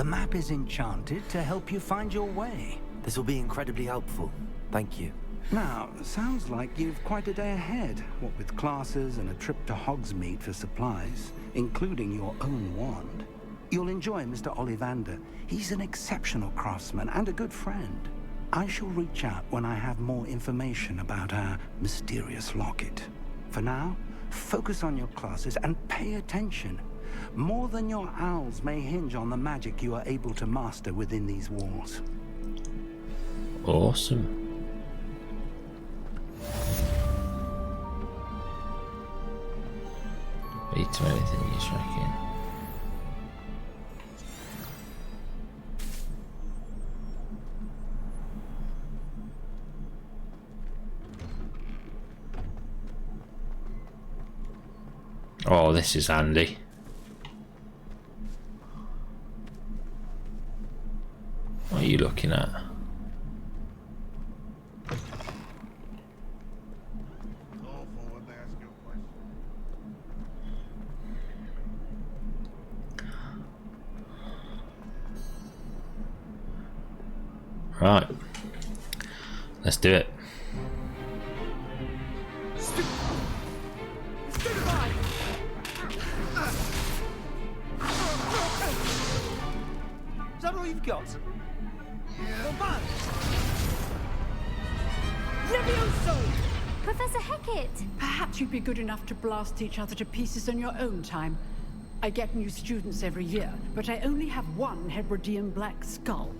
The map is enchanted to help you find your way. This will be incredibly helpful. Thank you. Now, sounds like you've quite a day ahead, what with classes and a trip to Hogsmeade for supplies, including your own wand. You'll enjoy Mr. Ollivander. He's an exceptional craftsman and a good friend. I shall reach out when I have more information about our mysterious locket. For now, focus on your classes and pay attention. More than your owls may hinge on the magic you are able to master within these walls. Awesome. Beat to anything you strike in. Oh, this is handy. What are you looking at? Right, let's do it. Is that all you've got? Yeah. Levioso! Professor Hecat! Perhaps you'd be good enough to blast each other to pieces in your own time. I get new students every year, but I only have one Hebridean black skull.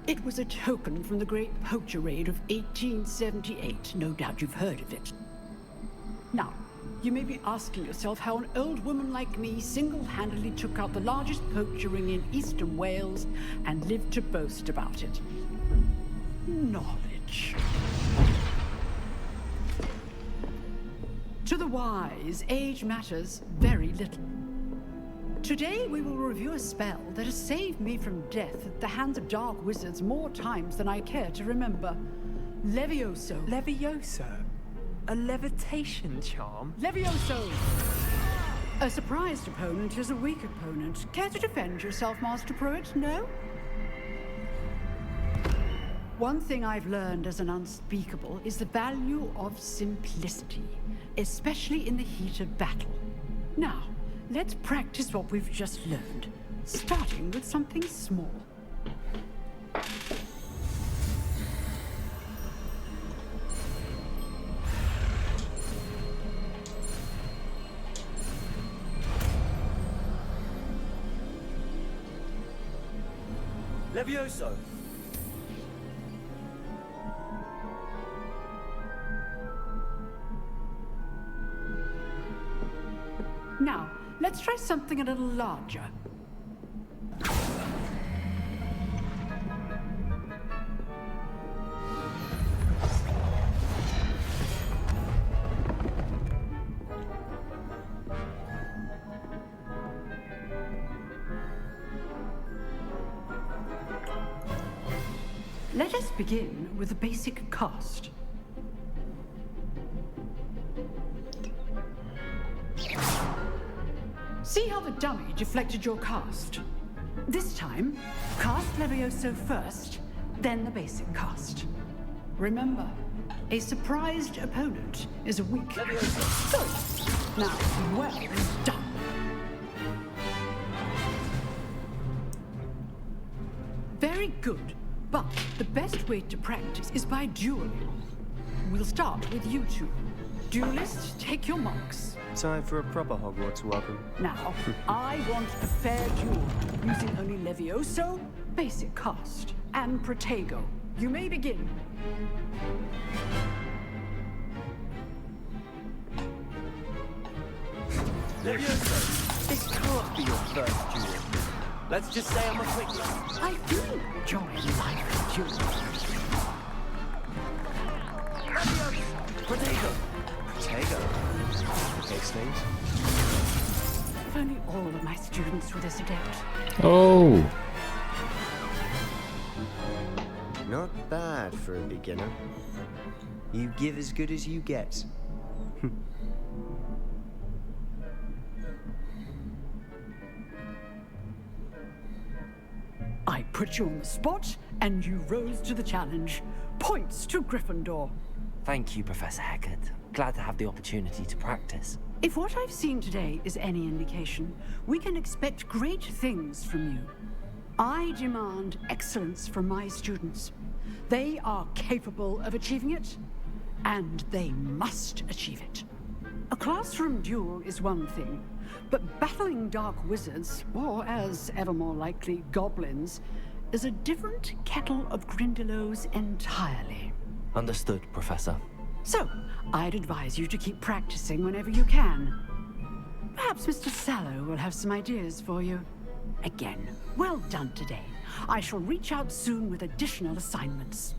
It was a token from the Great Poacher Raid of 1878. No doubt you've heard of it. Now, you may be asking yourself how an old woman like me single-handedly took out the largest poacher ring in eastern Wales and lived to boast about it. Knowledge. To the wise, age matters very little. Today we will review a spell that has saved me from death at the hands of dark wizards more times than I care to remember. Levioso. Levioso? A levitation charm? Levioso! A surprised opponent is a weak opponent. Care to defend yourself, Master Pruitt? No? One thing I've learned as an unspeakable is the value of simplicity, especially in the heat of battle. Now, let's practice what we've just learned, starting with something small. Levioso! Now, let's try something a little larger. Let us begin with the basic cast. See how the dummy deflected your cast? This time, cast Levioso first, then the basic cast. Remember, a surprised opponent is a weak... Levioso! Good! Now, well done. Very good, but the best way to practice is by dueling. We'll start with you two. Duelists, take your marks. Time for a proper Hogwarts welcome. Now, I want a fair duel, using only Levioso, basic cast, and Protego. You may begin. Levioso, this can't be your first duel. Let's just say I'm a quick one. I do enjoy live duels. Levioso! Protego! Protego? Case names? If only all of my students were this adept. Oh, Not bad for a beginner. You give as good as you get. put you on the spot, and you rose to the challenge. Points to Gryffindor. Thank you, Professor Hecat. Glad to have the opportunity to practice. If what I've seen today is any indication, we can expect great things from you. I demand excellence from my students. They are capable of achieving it, and they must achieve it. A classroom duel is one thing, but battling dark wizards, or as ever more likely, goblins, is a different kettle of Grindylows entirely. Understood, Professor. So, I'd advise you to keep practicing whenever you can. Perhaps Mr. Sallow will have some ideas for you. Again, well done today. I shall reach out soon with additional assignments.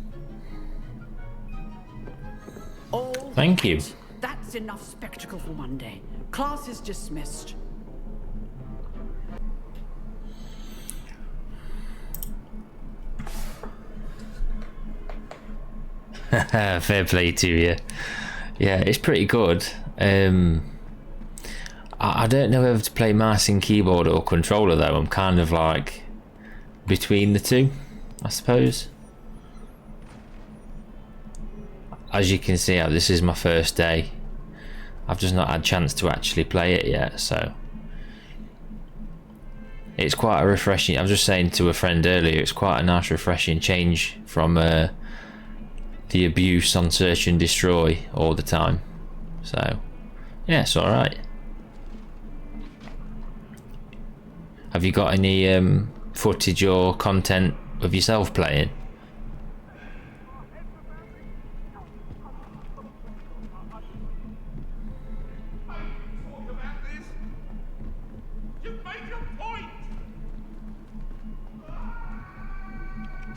All Thank you. right. That's enough spectacle for one day. Class is dismissed. Fair play to you. Yeah, it's pretty good. I don't know whether to play mouse and keyboard or controller though. I'm kind of like between the two, I suppose. As you can see, this is my first day. I've just not had a chance to actually play it yet, so it's quite a refreshing. I was just saying to a friend earlier, it's quite a nice refreshing change from the abuse on search and destroy all the time. So yeah, it's alright. Have you got any footage or content of yourself playing?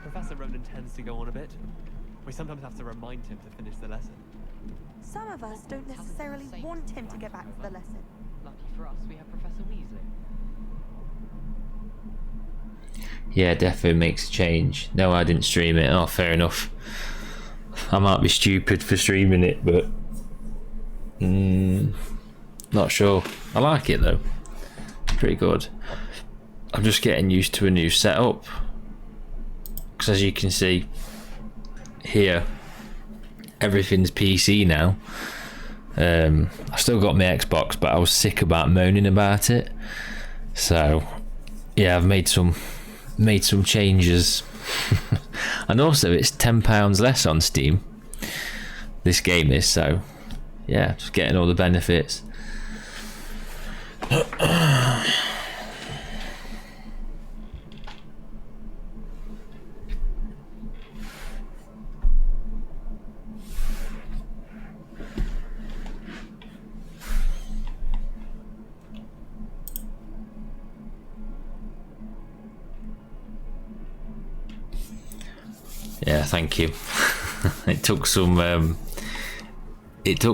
Professor Ronan tends to go on a bit. We sometimes have to remind him to finish the lesson. Some of us don't necessarily want him to get back to the lesson. Lucky for us, we have Professor Weasley. Yeah, definitely makes a change. No, I didn't stream it. Oh, fair enough. I might be stupid for streaming it, but not sure. I like it though. It's pretty good. I'm just getting used to a new setup. Because as you can see here, everything's PC now. I still got my Xbox, but I was sick about moaning about it. So yeah, I've made some changes. And also it's £10 less on Steam, this game is, so yeah, just getting all the benefits. Yeah, thank you. It took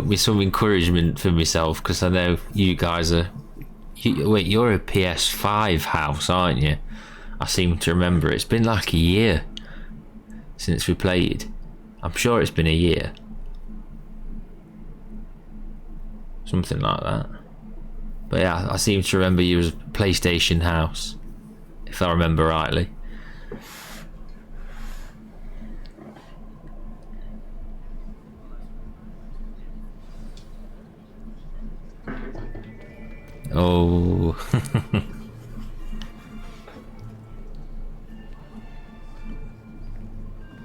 me some encouragement for myself, because I know you guys are. Wait, you're a PS5 house, aren't you? I seem to remember it's been like a year since we played. I'm sure it's been a year, something like that. But yeah, I seem to remember you as a PlayStation house, if I remember rightly. Oh.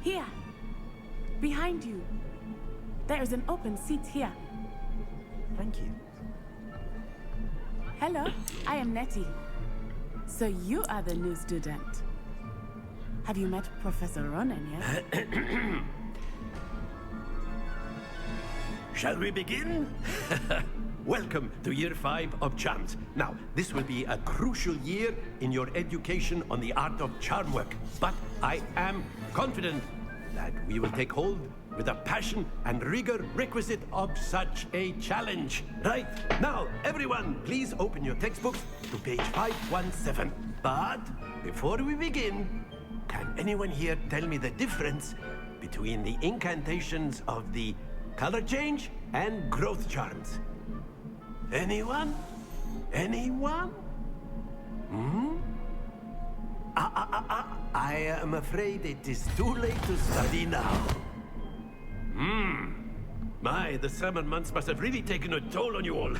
Here, behind you. There is an open seat here. Thank you. Hello, I am Nettie. So you are the new student. Have you met Professor Ronan yet? Shall we begin? Welcome to Year 5 of Charms. Now, this will be a crucial year in your education on the art of charm work. But I am confident that we will take hold with the passion and rigor requisite of such a challenge. Right, now, everyone, please open your textbooks to page 517. But before we begin, can anyone here tell me the difference between the incantations of the color change and growth charms? Anyone? Anyone? I am afraid it is too late to study now. My, the summer months must have really taken a toll on you all.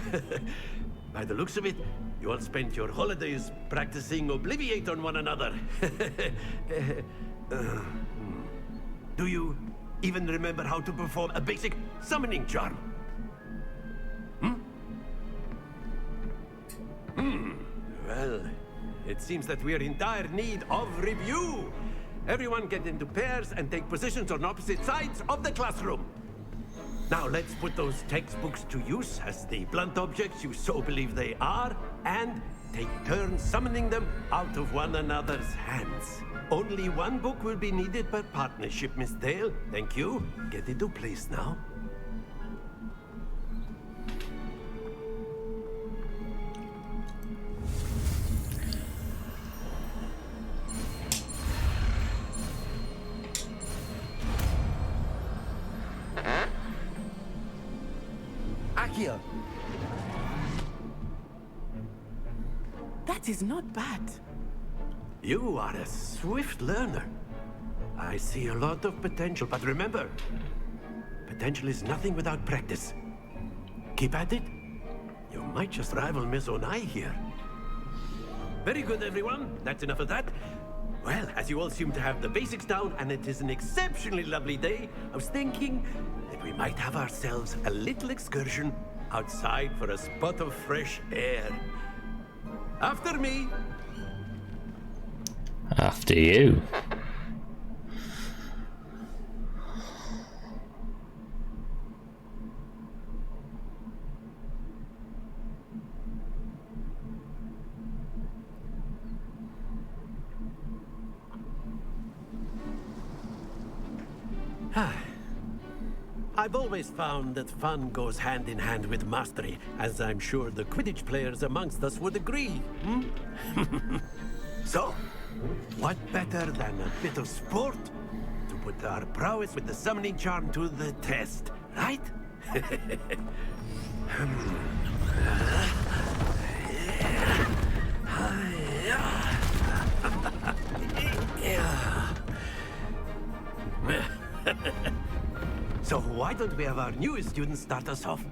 By the looks of it, you all spent your holidays practicing Obliviate on one another. Do you even remember how to perform a basic summoning charm? Well, it seems that we are in dire need of review. Everyone get into pairs and take positions on opposite sides of the classroom. Now let's put those textbooks to use as the blunt objects you so believe they are, and take turns summoning them out of one another's hands. Only one book will be needed per partnership, Miss Dale. Thank you. Get into place now. Accio! That is not bad. You are a swift learner. I see a lot of potential, but remember, potential is nothing without practice. Keep at it. You might just rival Miss Onai here. Very good, everyone. That's enough of that. Well, as you all seem to have the basics down, and it is an exceptionally lovely day, I was thinking that we might have ourselves a little excursion outside for a spot of fresh air. After me. After you. I've always found that fun goes hand in hand with mastery, as I'm sure the Quidditch players amongst us would agree. So, what better than a bit of sport to put our prowess with the summoning charm to the test, right? So why don't we have our newest student start us off?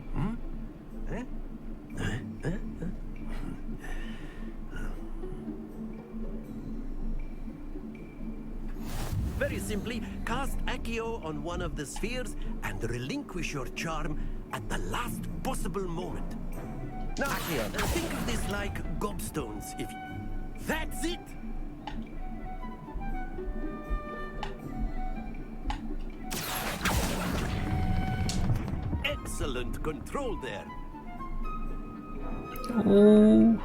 Very simply, cast Accio on one of the spheres and relinquish your charm at the last possible moment. Now, think of this like gobstones, if you... That's it! Excellent control there. Oh.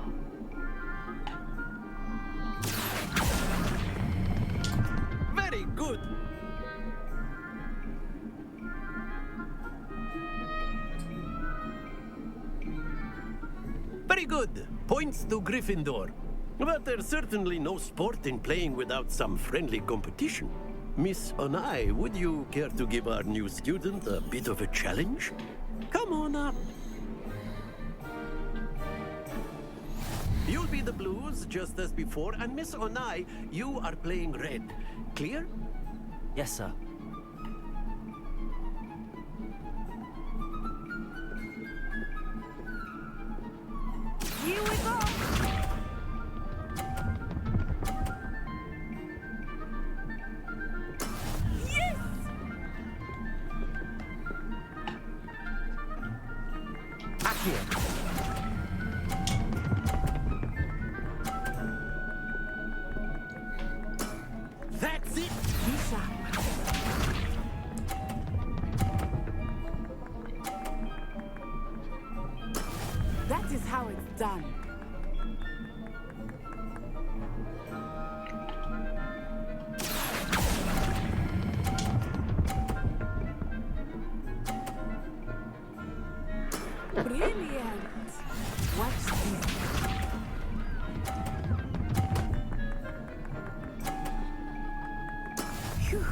Very good. Very good. Points to Gryffindor. But there's certainly no sport in playing without some friendly competition. Miss Onai, would you care to give our new student a bit of a challenge? Come on up. You'll be the blues, just as before, and Miss Onai, you are playing red. Clear? Yes, sir. Here we go! That's it! Be sharp. That is how it's done. Brilliant! Watch this. Phew.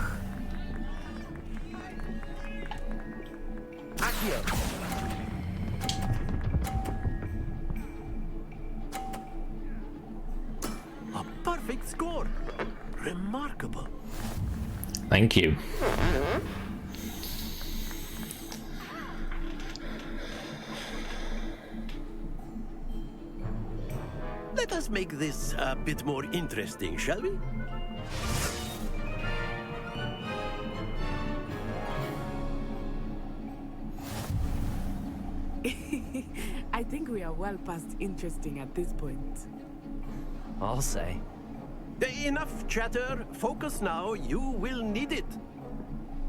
Accio! A perfect score! remarkable. Thank you. Let us make this a bit more interesting, shall we? I think we are well past interesting at this point. I'll say. Enough chatter. Focus now. You will need it.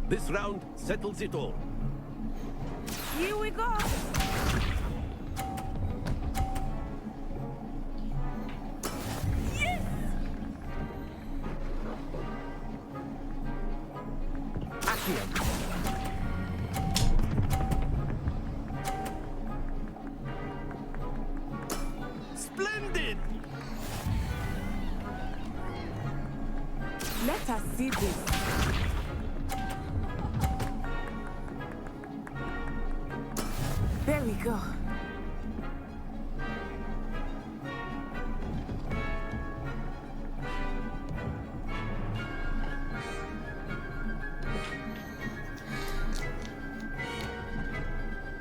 This round settles it all. Here we go! Yes! Accio. Splendid! Let us see this. There we go.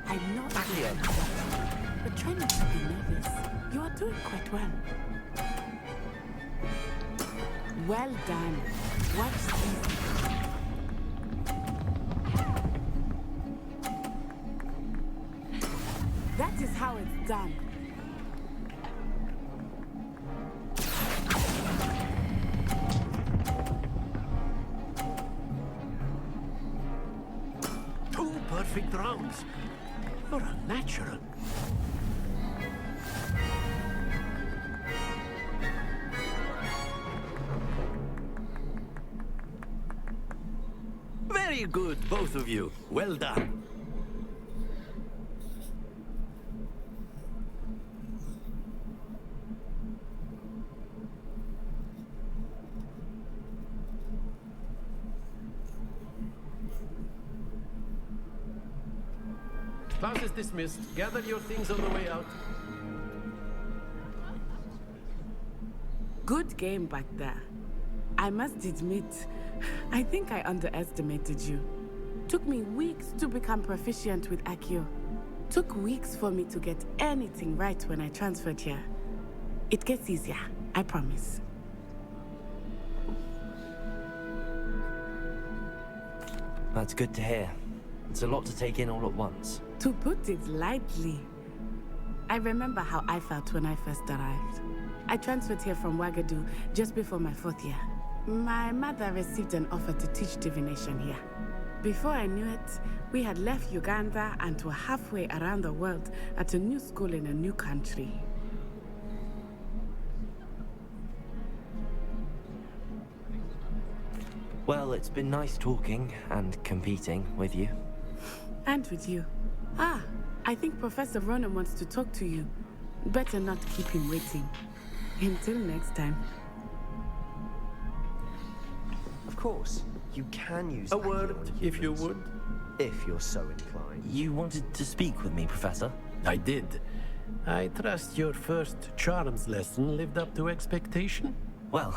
I'm not here, but try not to be nervous. You are doing quite well. Well done. Watch this. That is how it's done. Two perfect rounds. You're a natural. Very good, both of you. Well done. Class is dismissed. Gather your things on the way out. Good game back there. I must admit, I think I underestimated you. Took me weeks to become proficient with Accio. Took weeks for me to get anything right when I transferred here. It gets easier, I promise. That's good to hear. It's a lot to take in all at once. To put it lightly, I remember how I felt when I first arrived. I transferred here from Wagadu just before my 4th year. My mother received an offer to teach divination here. Before I knew it, we had left Uganda and were halfway around the world at a new school in a new country. Well, it's been nice talking and competing with you. And with you. Ah, I think Professor Ronan wants to talk to you. Better not keep him waiting. Until next time. Of course, you can use A Accio word, on if you humans, would. if you're so inclined. You wanted to speak with me, Professor? I did. I trust your first charms lesson lived up to expectation. Well,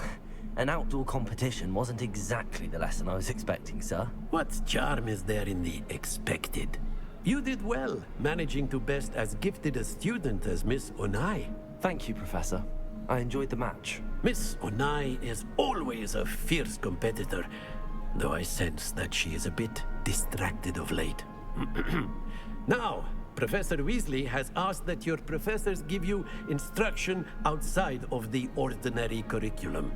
an outdoor competition wasn't exactly the lesson I was expecting, sir. What charm is there in the expected? You did well, managing to best as gifted a student as Miss Onai. Thank you, Professor. I enjoyed the match. Miss Onai is always a fierce competitor, though I sense that she is a bit distracted of late. Now, Professor Weasley has asked that your professors give you instruction outside of the ordinary curriculum.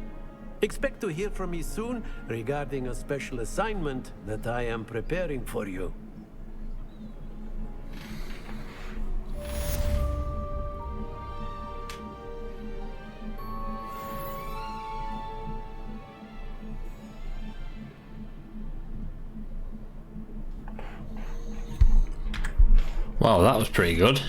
Expect to hear from me soon regarding a special assignment that I am preparing for you. Wow, that was pretty good.